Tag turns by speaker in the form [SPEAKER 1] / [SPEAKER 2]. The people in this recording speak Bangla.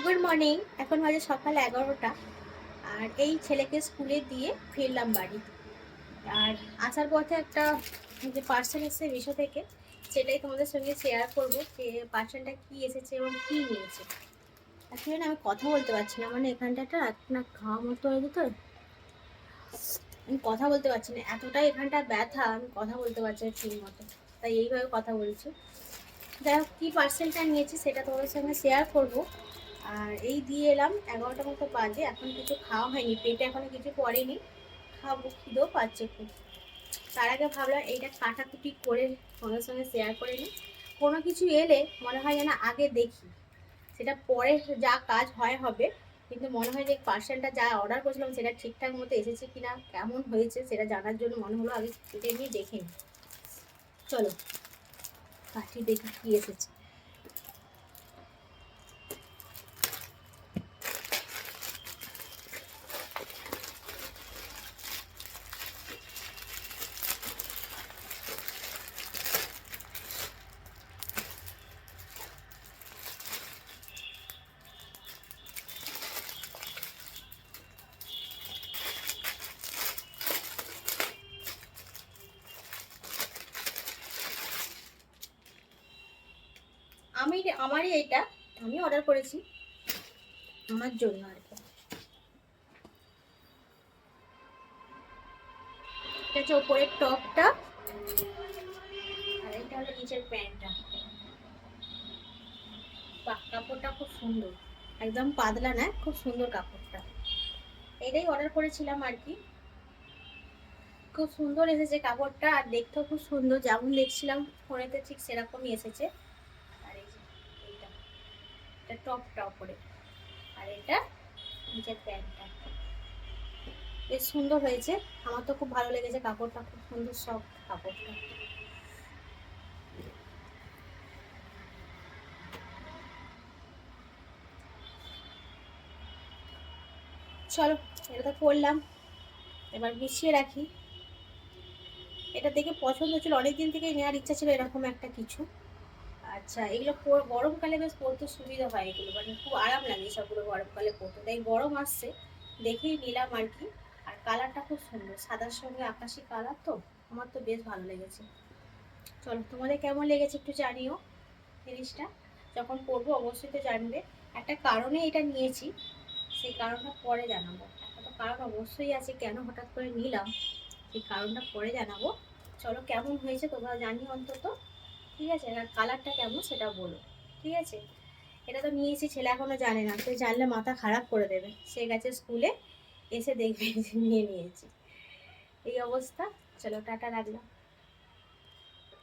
[SPEAKER 1] Good morning. এখন বাজে সকাল 11টা। আর এই ছেলেকে স্কুলে দিয়ে ফিরলাম বাড়ি। আর আসার পথে একটা যে পার্সেল এসেছে মিশো থেকে, সেটাই তোমাদের সঙ্গে শেয়ার করবো যে পার্সেলটা কি এসেছে এবং কি নিয়েছে। আসলে না আমি কথা বলতে পারছি না, মানে এখানটা না ঘা মতো হয়েছে তো, আমি কথা বলতে পারছি না, এতটাই এখানটা ব্যথা, আমি কথা বলতে পারছি না ঠিক মতো, তাই এইভাবে কথা বলছি। যাই হোক, কী পার্সেলটা নিয়েছি সেটা তোমাদের সঙ্গে শেয়ার করবো। আর এই দিয়ে এলাম 11টা মতো বাজে, এখন কিছু খাওয়া হয়নি, পেটে এখনো কিছু পড়েনি, খাবো, খিদেও পাচ্ছে খুব। তার আগে ভাবলাম এইটা কাটাকুটি করে তোমাদের সঙ্গে শেয়ার করে নিই। কোনো কিছু এলে মনে হয় যেন আগে দেখি, সেটা পরে যা কাজ হয় হবে, কিন্তু মনে হয় যে পার্সেলটা যা অর্ডার করেছিলাম সেটা ঠিকঠাক মতো এসেছে কিনা, কেমন হয়েছে সেটা জানার জন্য মনে হলো আগে কেটে নিয়ে দেখে নিই। চলো কাটি দেখি কি এসেছে। আমারই এটা, আমি অর্ডার করেছি আমার জন্য আর কি। এটা হচ্ছে ওপরের টপটা, আর এটা হলো নিচের প্যান্টটা। কাপড়টা খুব সুন্দর, একদম পাতলা না, খুব সুন্দর কাপড়টা। এটাই অর্ডার করেছিলাম আর কি। খুব সুন্দর এসেছে কাপড়টা, আর দেখতেও খুব সুন্দর, যেমন দেখছিলাম ফোনেতে ঠিক সেরকমই এসেছে। আর এই যে এইটা, এটা টপটা ওপরে, আর এটা নিচের প্যান্টটা। বেশ সুন্দর হয়েছে, আমার তো খুব ভালো লেগেছে কাপড়টা, খুব সুন্দর সফট কাপড়টা। চলো, এটা তো করলাম, এবার গুছিয়ে রাখি। এটা দেখে পছন্দ ছিল, অনেকদিন থেকেই নেওয়ার ইচ্ছা ছিল এরকম একটা কিছু। আচ্ছা, এগুলো গরমকালে বেশ পরতে সুবিধা হয়, এগুলো মানে খুব আরাম লাগে সবগুলো গরমকালে পরতে, তাই গরম আসছে দেখেই নিলাম আর কি। আর কালারটা খুব সুন্দর, সাদার সঙ্গে আকাশি কালার, তো আমার তো বেশ ভালো লেগেছে। চলো, তোমাদের কেমন লেগেছে একটু জানিও জিনিসটা, যখন পরবো অবশ্যই তো জানবে। একটা কারণে এটা নিয়েছি, সেই কারণটা পরে জানাবো। একটা তো কারণ অবশ্যই আছে কেন হঠাৎ করে নিলাম, সেই কারণটা পরে জানাবো। চলো, কেমন হয়েছে তোমরা জানিও অন্তত, ঠিক আছে? আর কালারটা কেমন সেটা বলো, ঠিক আছে? এটা তো নিয়েছি, ছেলে এখনো জানে না, সে জানলে মাথা খারাপ করে দেবে, সে গেছে স্কুলে, এসে দেখবে যে নিয়ে নিয়েছি। এই অবস্থা। চলো, টাটা, রাখলাম।